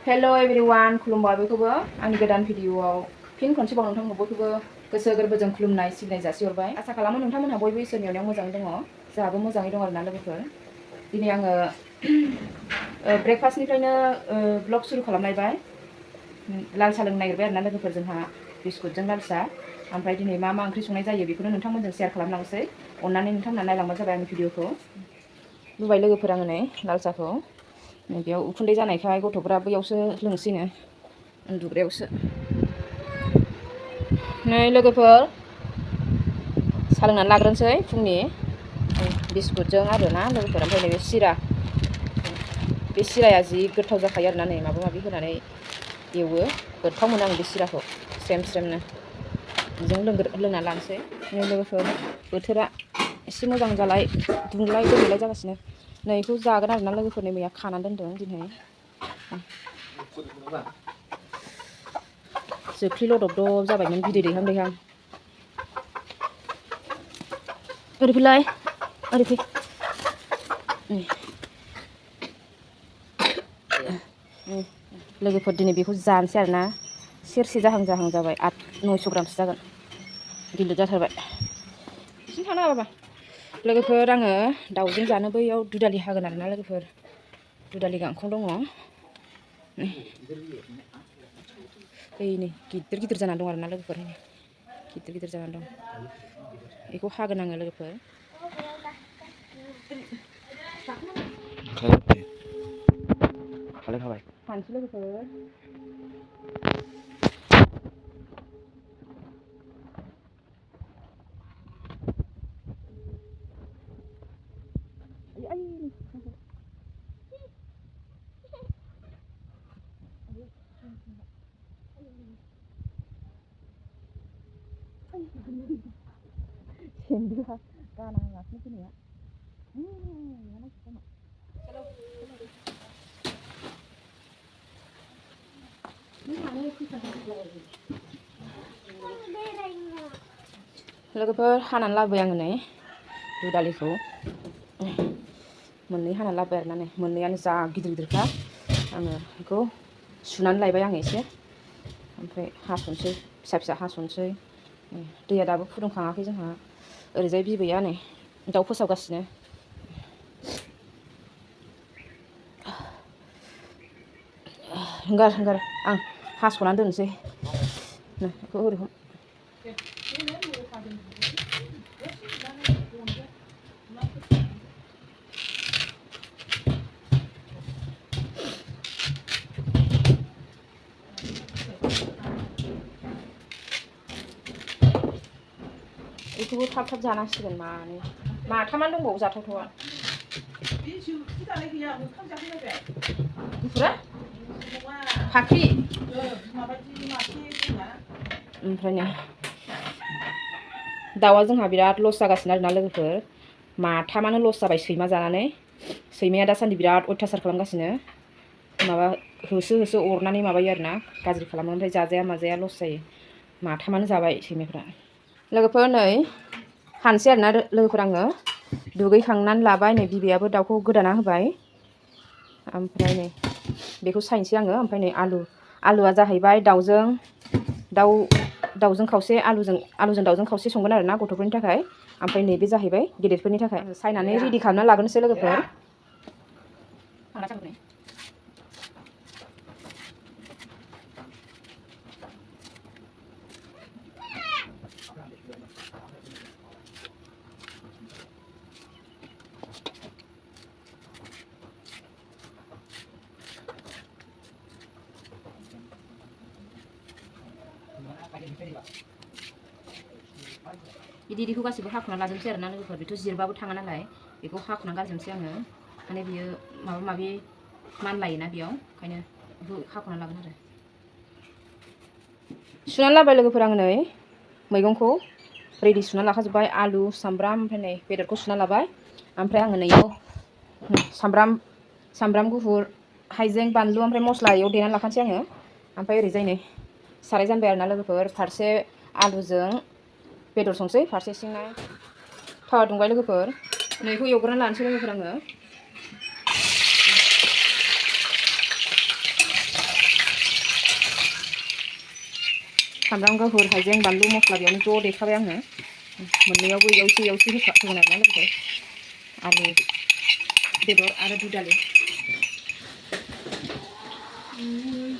Hello everyone, खुलुमबाय बयखौबो आंनि गोदान भिडिअआव फिन खनसेबाव नोंथांमोन बयखौबो गोसो गोरबोजों खुलुमनाय सिबिनाय जासिहरबाय। आसा खालामो नोंथांमोनहा बयबो इसोरनि अननायाव मोजाङै दङ। जोंहाबो मोजाङै दं आरोना लोगोफोर। दिनै आङो ब्रेकफास्टनिफ्रायनो ब्लग सुरु खालामलायबाय। लाल साहा लोंनो नागिरबाय आरोना लोगोफोर, जोंहा बिस्कुटजों लाल साहा। ओमफ्राय दिनै मा ओंख्रि संनाय जायो बेखौनो नोंथांमोनजों शेयार खालामलांसै। अननानै नोंथांमोना नायलांबानो जाबाय आंनि भिडिअखौ। लुबाय लोगोफोर आङो नै लाल साहाखौ। बेयाव उखुन्दै जानायखाय गथ'फ्रा बैयावसो लोंसैनो, उन्दुग्रायावसो। नै लोगोफोर साहा लोंनानै लाग्रोनोसै फुंनि बिस्कुटजों आरोना लोगोफोर। ओमफ्राय नैबे सिरा, बे सिराया जि गोथाव जाखायो आरोना, नै माबा माबि होनानै एवो, गोथाव मोनो आं बे सिराखौ स्रेम स्रेमनो। बेजों लोंना लानोसै। नै लोगोफोर बोथोरा एसे मोजां जालाय, दुंलाय दोमैलाय जागासिनो। नै बेखौ जागोन आरोना लोगोफोर, नै मैया खानानै दोनदों दिनै। जोख्लि लदबदब जाबायमोन, बिदै दैहां दैहां। ओरै फैलाय, ओरै फै। लोगोफोर दिनै बेखौ जानोसै आरोना। सेरसे जाहां जाहां जाबाय, 800-900 ग्रामसो जागोन, गिलिर जाथारबाय। बिसिनो थांनो हाबाबा लोगोफोर, आङो दाउजों जानो बैयाव दुदालि हागोन आरोना लोगोफोर। दुदालि गांखं दङ। नै गिदिर गिदिर जानानै दं आरोना लोगोफोर, गिदिर गिदिर जानानै दं। बेखौ हागोन आङो लोगोफोर। हानोसै लोगोफोर। सेन्दुङा गानांगासिनो फैनाया। लोगोफोर हानानै लाबोबाय आङो नै दुदालिखौ। मोननै हानानै लाबोबाय आरोना, नै मोननैयानो जा गिदिर गिदिरखा। आङो बेखौ सुनानै लायबाय आङो एसे, ओमफ्राय हास'नोसै, फिसा फिसा हास'नोसै। दैया दाबो फुदुंखाङाखै जोंहा। ओरैजाय बिबैया नै दाउ फोसाबगासिनो। हंगार हंगार, आं हास'नानै दोननोसै। बेखौ ओरै हम। बेखौबो थाब थाब जानांसिगोन। माथामानो दंबावो जाथावथावा। गुफुरा फाख्रि। ओमफ्राय नै दाउआ जोंहा बिराद लस जागासिनो आरोना लोगोफोर। माथामानो लस जाबाय सैमा जानानै। सैमाया दासान्दि बिराद अयथासार खालामगासिनो। माबा होसो होसो अरनानै माबायो आरोना, गाज्रि खालामो। ओमफ्राय जाजाया माजाया लस जायो। माथामानो जाबाय सैमाफ्रा। लोगोफोर नै हानोसै आरोना लोगोफोर, आङो दुगैखांनानै लाबाय। नै बिबैयाबो दाउखौ गोदाना होबाय। ओमफ्राय नै बेखौ सायनोसै आङो। ओमफ्राय नै आलुआ जाहैबाय दाउजों खावसे, आलुजों दाउजों खावसे संगोन आरोना गथ'फोरनि थाखाय। ओमफ्राय नैबे जाहैबाय गेदेरफोरनि थाखाय। सायनानै रेडि खालामना लाग्रोनोसै लोगोफोर। बिदिखौ गासिबो हाख'ना लाजोबसै आरोना लोगोफोर। बेथ' जिरबाबो थाङा नालाय, बेखौ हाख'ना गारजोबसै आङो। माने बियो माबा माबि मानलायोना बेयाव, ओंखायनो बेखौ हाख'ना लागोन आरो। सुनानै लाबाय लोगोफोर आङो नै मैगंखौ रेडि सुना लाखाजोब्बाय। आलु, सामब्राम, ओमफ्राय नै बेदरखौ सुना लाबाय। ओमफ्राय आङो नैयाव सामब्राम गुफुर, हाइजें, बानलु, ओमफ्राय मस्ला एयाव देनानै लाखानोसै आङो। ओमफ्राय ओरैजाय नै साराय जानबाय आरोना लोगोफोर। फारसे आलुजों बेदर संसै, फारसेथिंना थावा दुंबाय लोगोफोर। नैखौ एवग्रोना लानोसै लोगोफोर आङो। सामब्राम गुफुर हाइजें बानलु मस्ला बेयावनो ज' देखाबाय आङो मोननैयावबो एवसे होगोन आरोना लोगोफोर आलु बेदर आरो दुदालि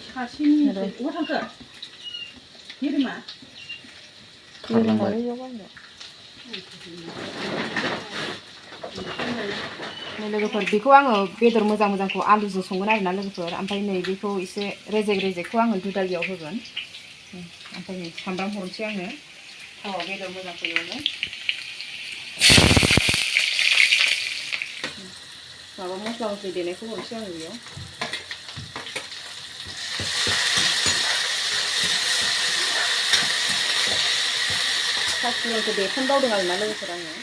सासेनि बहा थांखो हिरिमा लोगोफोर बेखौ आङो बेदर मोजांखौ आलुजों संगोन आरोना लोगोफोर ओमफ्राय नै बेखौ एसे रेजेकखौ आङो दुदालियाव होगोन ओमफ्राय नै सामब्राम हरनोसै आङो थावाव बेदर मोजांखौ एवनो माबा मस्ला मस्लि देनायखौ हरनोसै आङो बेयाव पासफुरनखौ देफोन बावदों आरोना लोगोफोर आङो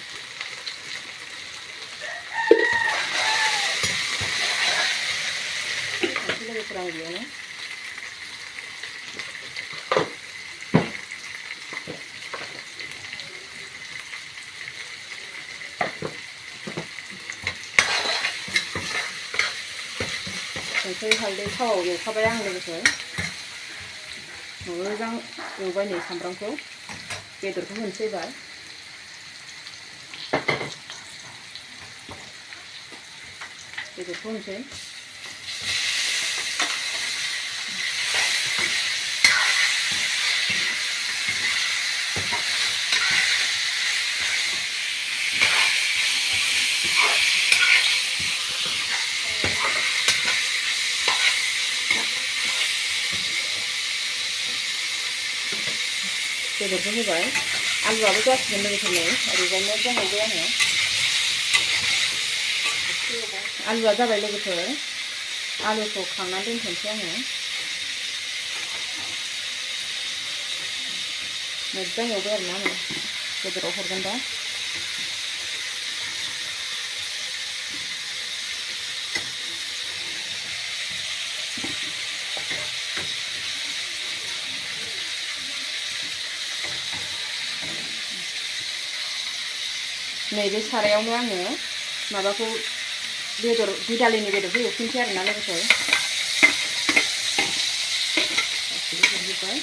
लोगोफोर आङो बेयावनो संख्रि हालदै थावाव एवखाबाय आं लोगोफोर मोजां एवबाय नै सामब्रामखौ बेदरखौ होनोसै एबार बेदरखौ होनोसै बेदरखौ होबाय आलुआबो जासिगोन लोगोफोर नै ओरैजाय मोजां एवबाय आङो आलुआ जाबाय लोगोफोर आलुखौ खांनानै दोनथ'नोसै आङो मोजां एवबाय आरोना आङो बेदराव हरगोन दा नैबे सारायावनो आङो माबाखौ बेदर दुदालिनि बेदरखौ एवफिनसै आरोना लोगोफोर गासिबो हरजोब्बाय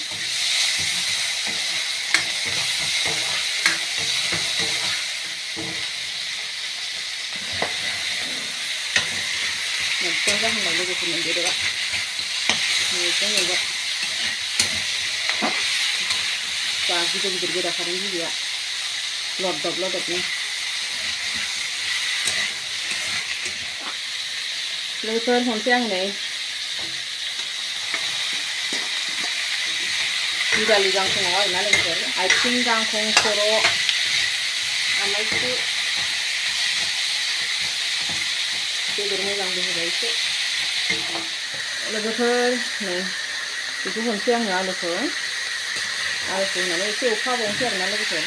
मोजां जाहांबाय लोगोफोरनि बेदरा मोजां एवबाय जा गिदिर गोदाखादों बिदैया लदब लदबनो लोगोफोर हमसै आं नै दुदालि गांखंआव आरोना लोगोफोर आथिं गांखं खर' आमाइखौ बेदर मोजांबो होबाय एसे लोगोफोर नै बेखौ हमसै आङो आलुखौ होनानै एसे एवखाबावनोसै आरोना लोगोफोर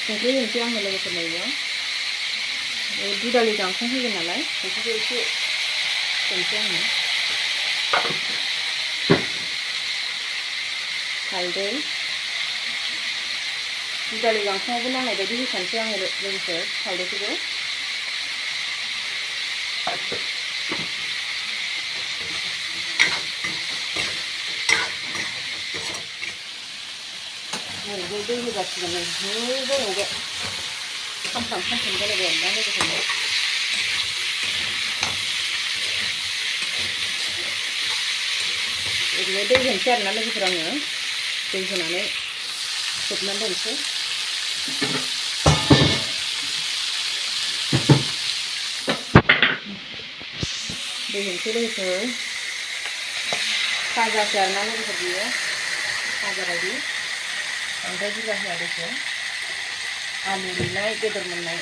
संख्रि होनोसै आङो लोगोफोर नैयाव दुदालि गांखं होगोन नालाय संख्रिखौ एसे होनोसै आङो हालदै दुदालि गांखंआवबो नांनाय बायदि होखानोसै आङो लोगोफोर हालदैखौबो दै होगासिगोन मोजां एवबाय खामफ्राम जालायबाय आरोना लोगोफोर ओरैनो दै होनोसै आरोना लोगोफोर आङो दै होनानै खोबनानै दोनसै दै होनोसै लोगोफोर भाजासो आरोना लोगोफोर बियो भाजा बायदि बांद्राय बुरजा होआ दैखौ आलु रुनाय बेदर मोननाय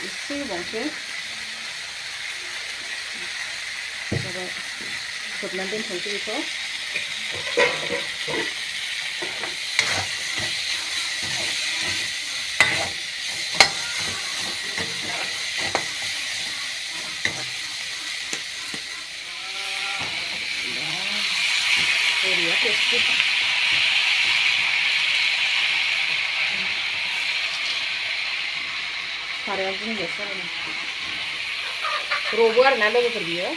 एसे होबावनोसै जाबाय खोबनानै दोनथ'नोसै बेखौ सारायाव गुन्दैसो जाबाय रबो आरोना लोगोफोर बियो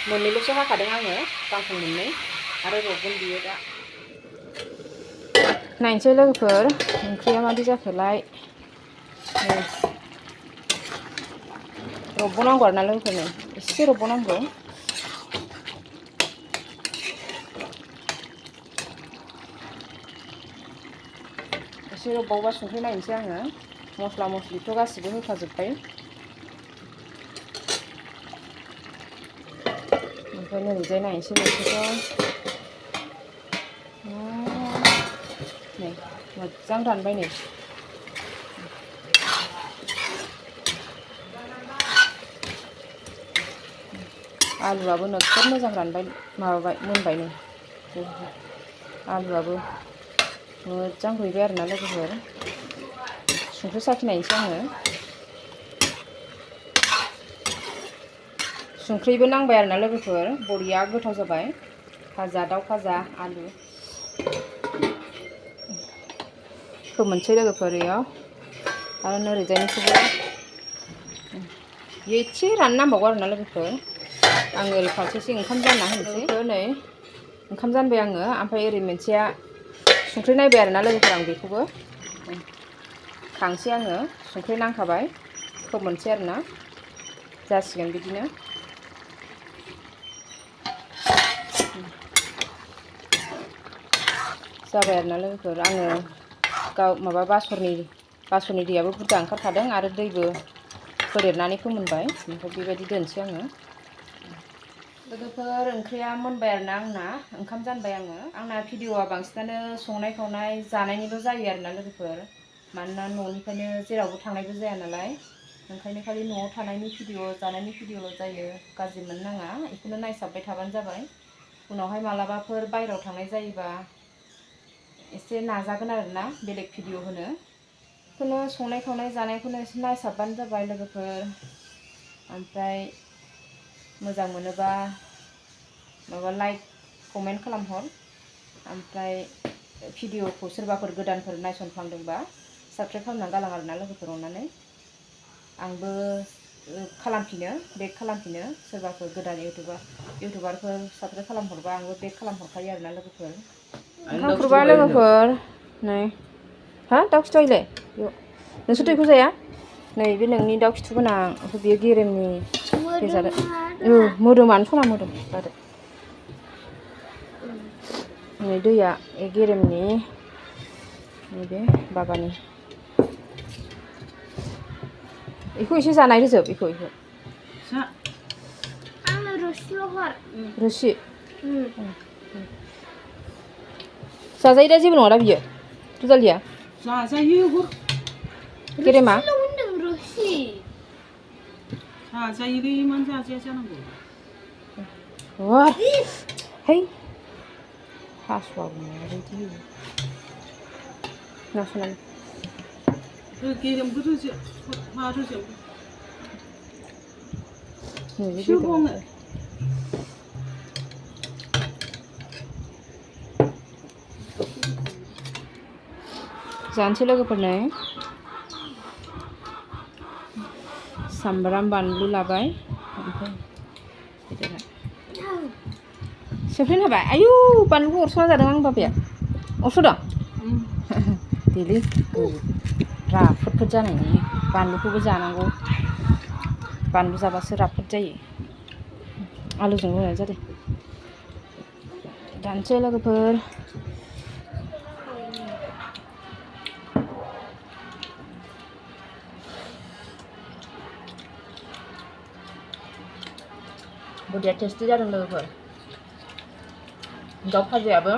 मोननैल'सो हाखादों आङो गांखं मोननै आरो रबगोन बियो दा नायनोसै लोगोफोर ओंख्रिया मादि जाखोलाय रबबावनांगौ आरोना लोगोफोर नै एसे रबबावनांगौ एसे रबबावबा संख्रि नायनोसै आङो मस्ला मस्लिथ' गासिबो होखाजोब्बाय ओमफ्राय नोरैजाय नायनोसै मोनसेखौ नै मोजां रानबाय नै आलुआबो नोगोद मोजां रानबाय माबाबाय मोनबाय नै आलुआबो मोजां रुइबाय आरोना लोगोफोर संख्रि साखिनायनोसै आङो संख्रिबो नांबाय आरोना लोगोफोर बरिया गोथाव जाबाय भाजा दाउ भाजा आलु फोमोनसै लोगोफोर बेयाव आरो नोरैजायनिखौबो एसे राननो नांबावगौ आरोना लोगोफोर आङो ओरै फारसेसे ओंखाम जानना होनोसै नै ओंखाम जानबाय आङो ओमफ्राय ओरै मोनसेया संख्रि नायबाय आरोना लोगोफोर आं बेखौबो खांसै आङो संख्रि नांखाबाय फोमोनसै आरोना जासिगोन बिदिनो जाबाय आरोना लोगोफोर आङो माबा बासरनि दैयाबो बुरजा ओंखारखादों आरो दैबो फोदेरनानै फोमोनबाय ओमफ्राय बेबायदि दोनसै आङो लोगोफोर ओंख्रिया मोनबाय आरोना आंना ओंखाम जानबाय आङो आंना भिडिअआ बांसिनानो संनाय खावनाय जानायनिल' जायो आरोना लोगोफोर मानोना न'निफ्रायनो जेरावबो थांनायबो जाया नालाय ओंखायनो खालि न'आव थानायनि भिडिअ जानायनि भिडिअल' जायो गाज्रि मोननो नाङा बेखौनो नायसाबबाय थाबानो जाबाय उनावहाय मालाबाफोर बायहेरायाव थांनाय जायोबा एसे नाजागोन आरोना बेलेग भिडिअ होनो बेखौनो संनाय खावनाय जानायखौनो एसे नायसाबबानो जाबाय लोगोफोर ओमफ्राय मोजां मोनोबा माबा लाइक कमेन्ट खालामहर ओमफ्राय भिडिअखौ सोरबाफोर गोदानफोर नायसनफ्लांदोंबा साबस्क्राइब खालामनानै गालां आरोना लोगोफोर अननानै आंबो खालामफिनो बेक खालामफिनो सोरबाफोर गोदान इउटुबारफोर साबस्क्राइब खालामहरबा आंबो बेक खालामहरखायो आरोना लोगोफोर ओंखाम खुरबाय लोगोफोर नै हा दाउ खिथु आइलाय नोंसोर दैखौ जाया नै बे नोंनि दाउ खिथु गोनां ओमफ्राय बेयो गेरेमनि फेजादो मोदोमानो सना मोदोम जादो नै दैया गेरेमनि नैबे बाबानि बेखौ एसे जानाय रोजोब बेखौ आंनो रोसिल' हर रोसि जाजायो दा जेबो नङा दा बियो दुदालिया जाजायो गेरेमा रोसि जाजायोलै मानो जाजाया जानांगौ है हासुवाबो माबायदि नासनानै गेरेमखौ रोजोब मा रोजोब जानोसै लोगोफोरनो सामब्राम बानलु लाबाय ओमफ्राय सेफ्लेन होबाय आयु बानलुखौ अरस'ना जादों आं बाबाया अरस'दों देलै राफोदफोद जानायनि बानलुखौबो जानांगौ बानलु जाबासो राफोद जायो आलुजों रुनाय जादों दानसै लोगोफोर बरिया टेस्टि जादों लोगोफोर दाउ भाजायाबो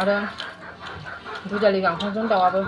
आरो दुदालि गांखंजों दाउआबो